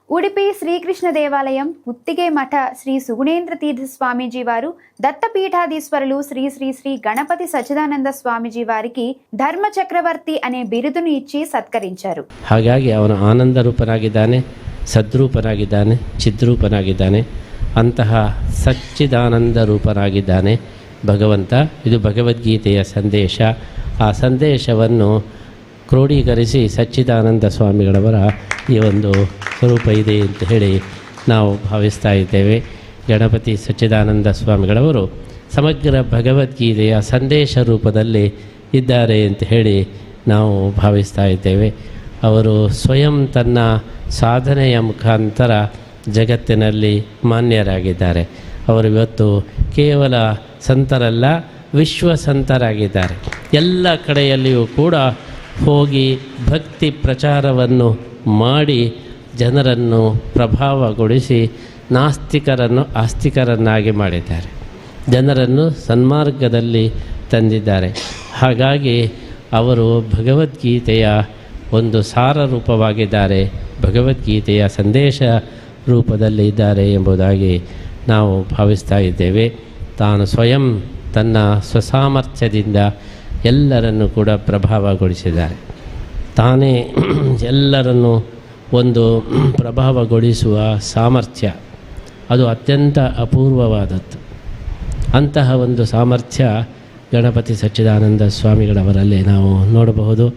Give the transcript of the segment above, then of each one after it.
ಉಡುಪಿ ಶ್ರೀಕೃಷ್ಣ ದೇವಾಲయం ಮುತ್ತಿಗೆ ಮಠ ಶ್ರೀ ಸುಗುಣೇಂದ್ರ ತೀರ್ಥ స్వామీజీ వారు దత్తపీఠాధీశ్వరులు శ్రీ శ్రీ శ్రీ గణపతి సచ్చిదానంద స్వామీజీ వారికి ధర్మ చక్రవర్తి అనే బిరుదును ఇచ్చి సత్కరించారు. ಹಾಗಾಗಿ ಅವನು ಆನಂದ ರೂಪನಾಗಿದ್ದಾನೆ, ಸದ್ರೂಪನಾಗಿದ್ದಾನೆ, ಚಿದ್ರೂಪನಾಗಿದ್ದಾನೆ, ಅಂತಹ ಸಚ್ಚಿದಾನಂದ ರೂಪನಾಗಿದ್ದಾನೆ ಭಗವಂತ. ಇದು ಭಗವದ್ಗೀತೆಯ ಸಂದೇಶ. ಆ ಸಂದೇಶವನ್ನು ಕ್ರೋಢೀಕರಿಸಿ ಸಚ್ಚಿದಾನಂದ ಸ್ವಾಮಿಗಳವರ ಈ ಒಂದು ಸ್ವರೂಪ ಇದೆ ಅಂತ ಹೇಳಿ ನಾವು ಭಾವಿಸ್ತಾ ಇದ್ದೇವೆ. ಗಣಪತಿ ಸಚ್ಚಿದಾನಂದ ಸ್ವಾಮಿಗಳವರು ಸಮಗ್ರ ಭಗವದ್ಗೀತೆಯ ಸಂದೇಶ ರೂಪದಲ್ಲಿ ಇದ್ದಾರೆ ಅಂತ ಹೇಳಿ ನಾವು ಭಾವಿಸ್ತಾ ಇದ್ದೇವೆ. ಅವರು ಸ್ವಯಂ ತನ್ನ ಸಾಧನೆಯ ಮುಖಾಂತರ ಜಗತ್ತಿನಲ್ಲಿ ಮಾನ್ಯರಾಗಿದ್ದಾರೆ. ಅವರು ಇವತ್ತು ಕೇವಲ ಸಂತರಲ್ಲ, ವಿಶ್ವ ಸಂತರಾಗಿದ್ದಾರೆ. ಎಲ್ಲ ಕಡೆಯಲ್ಲಿಯೂ ಕೂಡ ಹೋಗಿ ಭಕ್ತಿ ಪ್ರಚಾರವನ್ನು ಮಾಡಿ ಜನರನ್ನು ಪ್ರಭಾವಗೊಳಿಸಿ ನಾಸ್ತಿಕರನ್ನು ಆಸ್ತಿಕರನ್ನಾಗಿ ಮಾಡಿದ್ದಾರೆ, ಜನರನ್ನು ಸನ್ಮಾರ್ಗದಲ್ಲಿ ತಂದಿದ್ದಾರೆ. ಹಾಗಾಗಿ ಅವರು ಭಗವದ್ಗೀತೆಯ ಒಂದು ಸಾರ ರೂಪವಾಗಿದ್ದಾರೆ, ಭಗವದ್ಗೀತೆಯ ಸಂದೇಶ ರೂಪದಲ್ಲಿ ಇದ್ದಾರೆ ಎಂಬುದಾಗಿ ನಾವು ಭಾವಿಸ್ತಾ ಇದ್ದೇವೆ. ತಾನು ಸ್ವಯಂ ತನ್ನ ಸ್ವಸಾಮರ್ಥ್ಯದಿಂದ ಎಲ್ಲರನ್ನು ಕೂಡ ಪ್ರಭಾವಗೊಳಿಸಿದ್ದಾರೆ. ತಾನೇ ಎಲ್ಲರನ್ನು ಒಂದು ಪ್ರಭಾವಗೊಳಿಸುವ ಸಾಮರ್ಥ್ಯ ಅದು ಅತ್ಯಂತ ಅಪೂರ್ವವಾದದ್ದು. ಅಂತಹ ಒಂದು ಸಾಮರ್ಥ್ಯ ಗಣಪತಿ ಸಚ್ಚಿದಾನಂದ ಸ್ವಾಮಿಗಳವರಲ್ಲಿ ನಾವು ನೋಡಬಹುದು.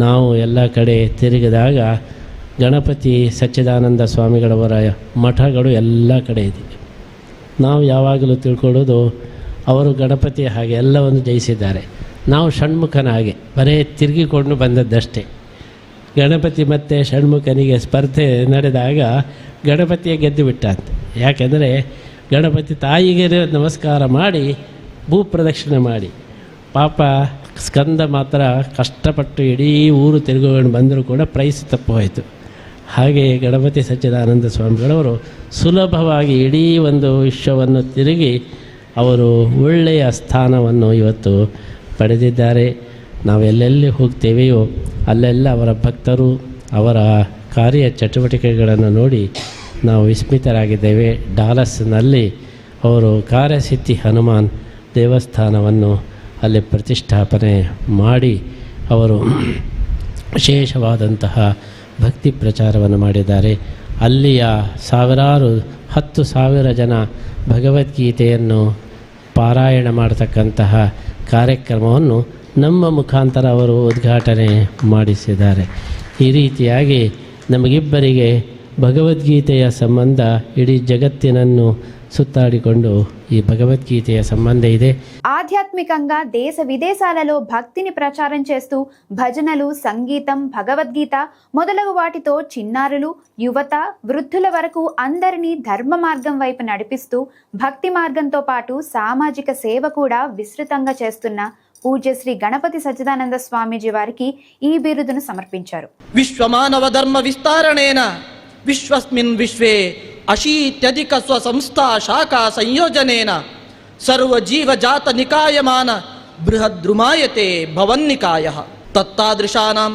ನಾವು ಎಲ್ಲ ಕಡೆ ತಿರುಗಿದಾಗ ಗಣಪತಿ ಸಚ್ಚಿದಾನಂದ ಸ್ವಾಮಿಗಳವರ ಮಠಗಳು ಎಲ್ಲ ಕಡೆ ಇದೆ. ನಾವು ಯಾವಾಗಲೂ ತಿಳ್ಕೊಳ್ಳೋದು ಅವರು ಗಣಪತಿ ಹಾಗೆ ಎಲ್ಲವನ್ನು ಜಯಿಸಿದ್ದಾರೆ, ನಾವು ಷಣ್ಮುಖನ ಹಾಗೆ ಬರೇ ತಿರುಗಿಕೊಂಡು ಬಂದದ್ದಷ್ಟೇ. ಗಣಪತಿ ಮತ್ತು ಷಣ್ಮುಖನಿಗೆ ಸ್ಪರ್ಧೆ ನಡೆದಾಗ ಗಣಪತಿಯೇ ಗೆದ್ದು ಬಿಟ್ಟ ಅಂತ. ಯಾಕೆಂದರೆ ಗಣಪತಿ ತಾಯಿಗೆ ನಮಸ್ಕಾರ ಮಾಡಿ ಭೂ ಪ್ರದಕ್ಷಿಣೆ ಮಾಡಿ, ಪಾಪ ಸ್ಕಂದ ಮಾತ್ರ ಕಷ್ಟಪಟ್ಟು ಇಡೀ ಊರು ತಿರುಗಿಕೊಂಡು ಬಂದರೂ ಕೂಡ ಪ್ರೈಸ್ ತಪ್ಪು ಹೋಯಿತು. ಹಾಗೆ ಗಣಪತಿ ಸಚ್ಚಿದಾನಂದ ಸ್ವಾಮಿಗಳವರು ಸುಲಭವಾಗಿ ಇಡೀ ಒಂದು ವಿಶ್ವವನ್ನು ತಿರುಗಿ ಅವರು ಒಳ್ಳೆಯ ಸ್ಥಾನವನ್ನು ಇವತ್ತು ಪಡೆದಿದ್ದಾರೆ. ನಾವು ಎಲ್ಲೆಲ್ಲಿ ಹೋಗ್ತೇವೆಯೋ ಅಲ್ಲೆಲ್ಲ ಅವರ ಭಕ್ತರು ಅವರ ಕಾರ್ಯ ಚಟುವಟಿಕೆಗಳನ್ನು ನೋಡಿ ನಾವು ವಿಸ್ಮಿತರಾಗಿದ್ದೇವೆ. ಡಾಲಸ್ನಲ್ಲಿ ಅವರು ಕಾರ್ಯಸಿದ್ಧಿ ಹನುಮಾನ್ ದೇವಸ್ಥಾನವನ್ನು ಅಲ್ಲಿ ಪ್ರತಿಷ್ಠಾಪನೆ ಮಾಡಿ ಅವರು ವಿಶೇಷವಾದಂತಹ ಭಕ್ತಿ ಪ್ರಚಾರವನ್ನು ಮಾಡಿದ್ದಾರೆ. ಅಲ್ಲಿಯ ಸಾವಿರಾರು 10,000 ಜನ ಭಗವದ್ಗೀತೆಯನ್ನು ಪಾರಾಯಣ ಮಾಡತಕ್ಕಂತಹ ಕಾರ್ಯಕ್ರಮವನ್ನು ನಮ್ಮ ಮುಖಾಂತರ ಅವರು ಉದ್ಘಾಟನೆ ಮಾಡಿಸಿದ್ದಾರೆ. ಈ ರೀತಿಯಾಗಿ ನಮಗಿಬ್ಬರಿಗೆ ಭಗವದ್ಗೀತೆಯ ಸಂಬಂಧ ಇಡೀ ಜಗತ್ತಿನನ್ನು సుత్తాడికొండు ఈ భగవద్గీత సంబంధ ఇదే. ఆధ్యాత్మికంగా దేశ విదేశాలలో భక్తిని ప్రచారం చేస్తూ భజనలు, సంగీతం, భగవద్గీత మొదలగు వాటితో చిన్నారులు, యువత, వృద్ధుల వరకు అందరినీ ధర్మ మార్గం వైపు నడిపిస్తూ భక్తి మార్గంతో పాటు సామాజిక సేవ కూడా విస్తృతంగా చేస్తున్న పూజ్య శ్రీ గణపతి సచ్చిదానంద స్వామీజీ వారికి ఈ బిరుదును సమర్పించారు. విశ్వమానవ ధర్మ విస్తారణేన విశ్వస్మిన్ విశ్వే అశీత్యధిక స్వసంస్థా శాఖా సంయోజనేన సర్వజీవజాత నికాయమాన బృహద్రుమాయతే భవన్నికాయః. తత్తాదృశానాం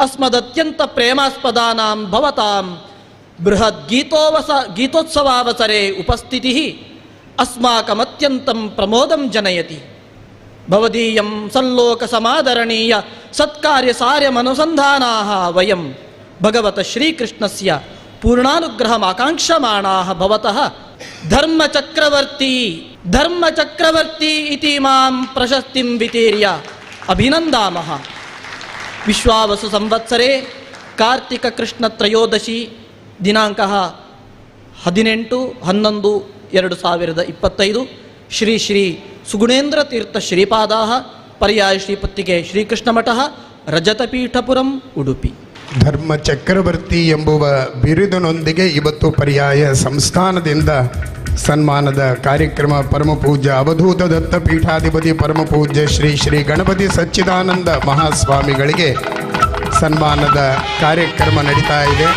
అస్మదత్యంత ప్రేమాస్పదానాం భవతాం బృహద్గీతోత్సవావసరే ఉపస్థితిః అస్మాకమత్యంతం ప్రమోదం జనయతి. భవదీయం సల్లోక సమాదరణీయ సత్కార్యసార్యమనుసంధానాః వయం భగవత శ్రీకృష్ణస్య పూర్ణానుగ్రహమాకాంక్షమాణాః భవతః ధర్మచక్రవర్తి ఇతి మాం ప్రశస్తిం వితీర్య అభినందామః. విశ్వావసు సంవత్సరే కార్తీక కృష్ణ త్రయోదశి ದಿನಾಂಕಃ 18/11/2025 ಶ್ರೀ ಶ್ರೀ ಸುಗುಣೇಂದ್ರ ತೀರ್ಥ ಶ್ರೀಪಾದಾಃ ಪರ್ಯಾಯ ಶ್ರೀಪತ್ತಿಗೆ ಶ್ರೀಕೃಷ್ಣಮಠಃ ರಜತಪೀಠಪುರಂ ಉಡುಪಿ. ಧರ್ಮ ಚಕ್ರವರ್ತಿ ಎಂಬುವ ಬಿರುದಿನೊಂದಿಗೆ ಇವತ್ತು ಪರ್ಯಾಯ ಸಂಸ್ಥಾನದಿಂದ ಸನ್ಮಾನದ ಕಾರ್ಯಕ್ರಮ ಪರಮಪೂಜ್ಯ ಅವಧೂತ ದತ್ತ ಪೀಠಾಧಿಪತಿ ಪರಮಪೂಜ್ಯ ಶ್ರೀ ಶ್ರೀ ಗಣಪತಿ ಸಚ್ಚಿದಾನಂದ ಮಹಾಸ್ವಾಮಿಗಳಿಗೆ ಸನ್ಮಾನದ ಕಾರ್ಯಕ್ರಮ ನಡೀತಾ ಇದೆ.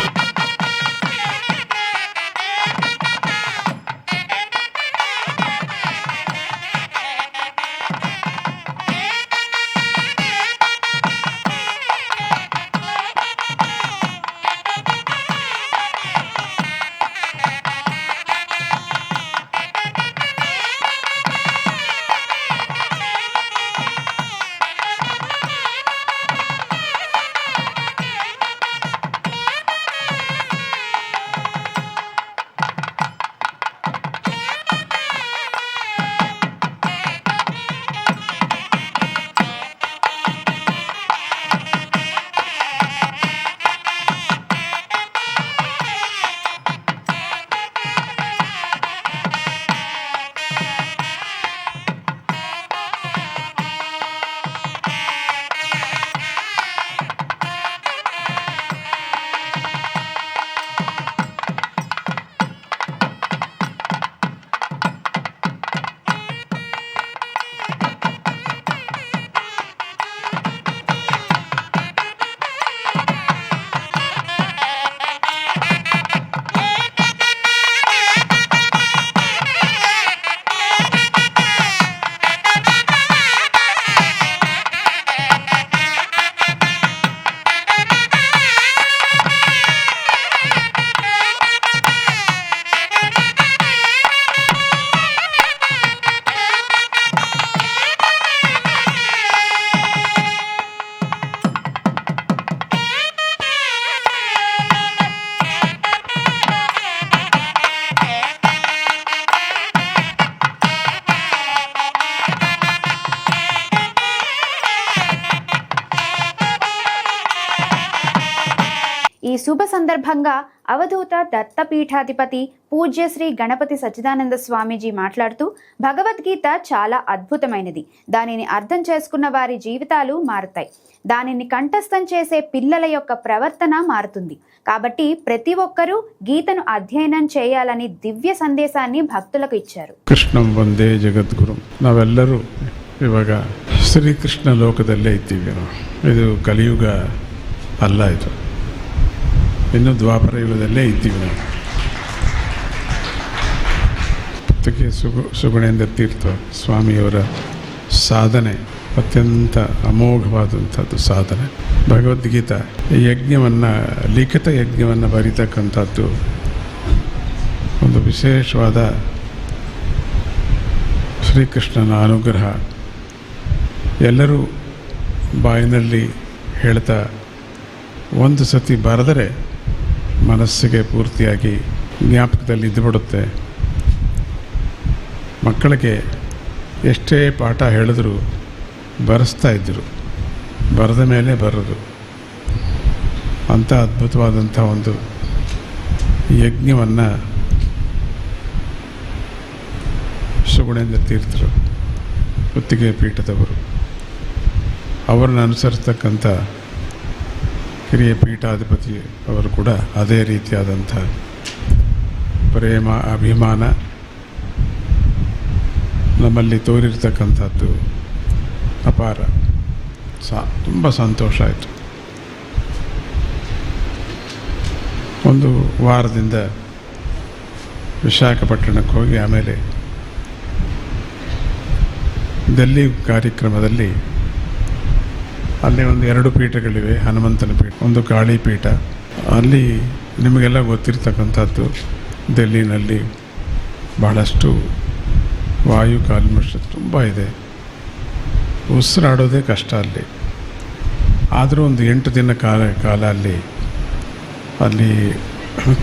శుభ సందర్భంగా అవధూత దత్తపీఠాధిపతి పూజ్య శ్రీ గణపతి సచ్చిదానంద స్వామీజీ మాట్లాడుతూ భగవద్గీత చాలా అద్భుతమైనది. దానిని అర్థం చేసుకున్న వారి జీవితాలు మారుతాయి. దానిని కంఠస్థం చేసే పిల్లల యొక్క ప్రవర్తన మారుతుంది. కాబట్టి ప్రతి ఒక్కరూ గీతను అధ్యయనం చేయాలని దివ్య సందేశాన్ని భక్తులకు ఇచ్చారు. ಕೃಷ್ಣಂ ವಂದೇ ಜಗದ್ಗುರು. ನಾವೆಲ್ಲರೂ ಇವಾಗ ಶ್ರೀಕೃಷ್ಣ ಲೋಕದಲ್ಲೇ ಇದ್ದೀವಿ. ಇದು ಕಲಿಯುಗ ಅಲ್ಲ, ಇದು ಇನ್ನು ದ್ವಾಪರ ಯುಗದಲ್ಲೇ ಇದ್ದೀವಿ ನಾವು. ಪುತ್ತಕೆ ಸುಗುಣೇಂದ್ರ ತೀರ್ಥ ಸ್ವಾಮಿಯವರ ಸಾಧನೆ ಅತ್ಯಂತ ಅಮೋಘವಾದಂಥದ್ದು ಸಾಧನೆ. ಭಗವದ್ಗೀತಾ ಯಜ್ಞವನ್ನು, ಲಿಖಿತ ಯಜ್ಞವನ್ನು ಬರೀತಕ್ಕಂಥದ್ದು ಒಂದು ವಿಶೇಷವಾದ ಶ್ರೀಕೃಷ್ಣನ ಅನುಗ್ರಹ. ಎಲ್ಲರೂ ಬಾಯಿನಲ್ಲಿ ಹೇಳ್ತಾ ಒಂದು ಸತಿ ಬರೆದರೆ ಮನಸ್ಸಿಗೆ ಪೂರ್ತಿಯಾಗಿ ಜ್ಞಾಪಕದಲ್ಲಿ ಇದ್ದುಬಿಡುತ್ತೆ. ಮಕ್ಕಳಿಗೆ ಎಷ್ಟೇ ಪಾಠ ಹೇಳಿದ್ರು ಬರೆಸ್ತಾ ಇದ್ದರು, ಬರೆದ ಮೇಲೆ ಬರೋದು. ಅಂಥ ಅದ್ಭುತವಾದಂಥ ಒಂದು ಯಜ್ಞವನ್ನು ಸುಗುಣೇಂದ್ರ ತೀರ್ಥರು, ಪುತ್ತಿಗೆ ಪೀಠದವರು, ಅವರನ್ನು ಅನುಸರಿಸ್ತಕ್ಕಂಥ ಹಿರಿಯ ಪೀಠಾಧಿಪತಿ ಅವರು ಕೂಡ ಅದೇ ರೀತಿಯಾದಂಥ ಪ್ರೇಮ, ಅಭಿಮಾನ ನಮ್ಮಲ್ಲಿ ತೋರಿರ್ತಕ್ಕಂಥದ್ದು ಅಪಾರ. ತುಂಬ ಸಂತೋಷ ಆಯಿತು. ಒಂದು ವಾರದಿಂದ ವಿಶಾಖಪಟ್ಟಣಕ್ಕೆ ಹೋಗಿ ಆಮೇಲೆ ದಿಲ್ಲಿ ಕಾರ್ಯಕ್ರಮದಲ್ಲಿ ಅಲ್ಲಿ ಒಂದು 2 ಪೀಠಗಳಿವೆ. ಹನುಮಂತನ ಪೀಠ, ಒಂದು ಕಾಳಿ ಪೀಠ. ಅಲ್ಲಿ ನಿಮಗೆಲ್ಲ ಗೊತ್ತಿರ್ತಕ್ಕಂಥದ್ದು, ದಿಲ್ಲಿನಲ್ಲಿ ಬಹಳಷ್ಟು ವಾಯು ಕಾಲ್ಮಶ ತುಂಬ ಇದೆ. ಉಸಿರಾಡೋದೇ ಕಷ್ಟ ಅಲ್ಲಿ. ಆದರೂ ಒಂದು 8 ದಿನ ಕಾಲ ಅಲ್ಲಿ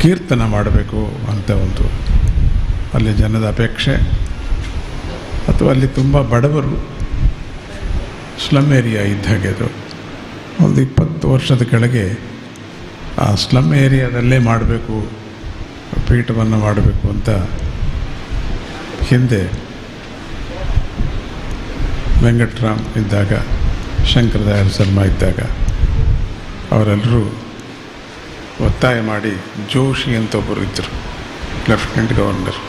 ಕೀರ್ತನ ಮಾಡಬೇಕು ಅಂತ ಒಂದು ಅಲ್ಲಿ ಜನದ ಅಪೇಕ್ಷೆ. ಅಥವಾ ಅಲ್ಲಿ ತುಂಬ ಬಡವರು, ಸ್ಲಮ್ ಏರಿಯಾ ಇದ್ದಾಗೆ ಅದು. ಒಂದು 20 ವರ್ಷದ ಕೆಳಗೆ ಆ ಸ್ಲಮ್ ಏರಿಯಾದಲ್ಲೇ ಮಾಡಬೇಕು, ಪೀಠವನ್ನು ಮಾಡಬೇಕು ಅಂತ ಹಿಂದೆ ವೆಂಕಟರಾಮ್ ಇದ್ದಾಗ, ಶಂಕರದಯಾಳ್ ಶರ್ಮಾ ಇದ್ದಾಗ ಅವರೆಲ್ಲರೂ ಒತ್ತಾಯ ಮಾಡಿ, ಜೋಶಿ ಅಂತ ಒಬ್ಬರು ಇದ್ದರು, ಲೆಫ್ಟಿನೆಂಟ್ ಗವರ್ನರ್,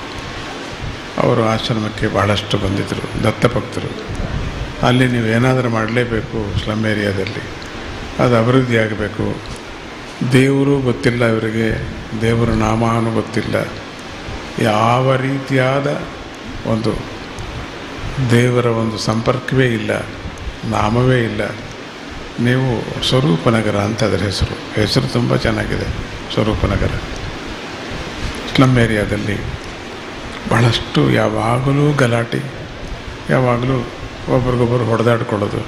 ಅವರು ಆಶ್ರಮಕ್ಕೆ ಭಾಳಷ್ಟು ಬಂದಿದ್ದರು, ದತ್ತಭಕ್ತರು. ಅಲ್ಲಿ ನೀವು ಏನಾದರೂ ಮಾಡಲೇಬೇಕು, ಸ್ಲಮ್ ಏರಿಯಾದಲ್ಲಿ ಅದು ಅಭಿವೃದ್ಧಿ ಆಗಬೇಕು. ದೇವರು ಗೊತ್ತಿಲ್ಲ ಇವರಿಗೆ, ದೇವರ ನಾಮಾನು ಗೊತ್ತಿಲ್ಲ, ಯಾವ ರೀತಿಯಾದ ಒಂದು ದೇವರ ಒಂದು ಸಂಪರ್ಕವೇ ಇಲ್ಲ, ನಾಮವೇ ಇಲ್ಲ. ನೀವು ಸ್ವರೂಪನಗರ ಅಂತ ಅದರ ಹೆಸರು ತುಂಬ ಚೆನ್ನಾಗಿದೆ, ಸ್ವರೂಪನಗರ. ಸ್ಲಮ್ ಏರಿಯಾದಲ್ಲಿ ಬಹಳಷ್ಟು ಯಾವಾಗಲೂ ಗಲಾಟೆ, ಯಾವಾಗಲೂ ಒಬ್ರಿಗೊಬ್ಬರು ಹೊಡೆದಾಡ್ಕೊಳ್ಳೋದು.